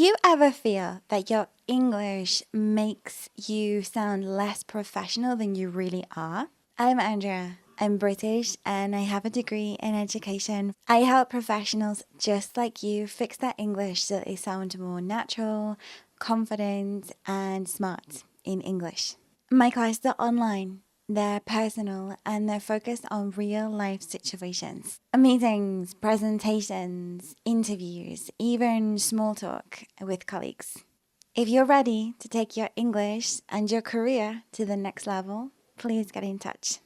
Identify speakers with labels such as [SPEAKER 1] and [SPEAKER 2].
[SPEAKER 1] you ever feel that your English makes you sound less professional than you really are? I'm Andrea. I'm British and I have a degree in education. I help professionals just like you fix their English so they sound more natural, confident, and smart in English. My classes are online. They're personal and they're focused on real life situations. Meetings, presentations, interviews, even small talk with colleagues. If you're ready to take your English and your career to the next level, please get in touch.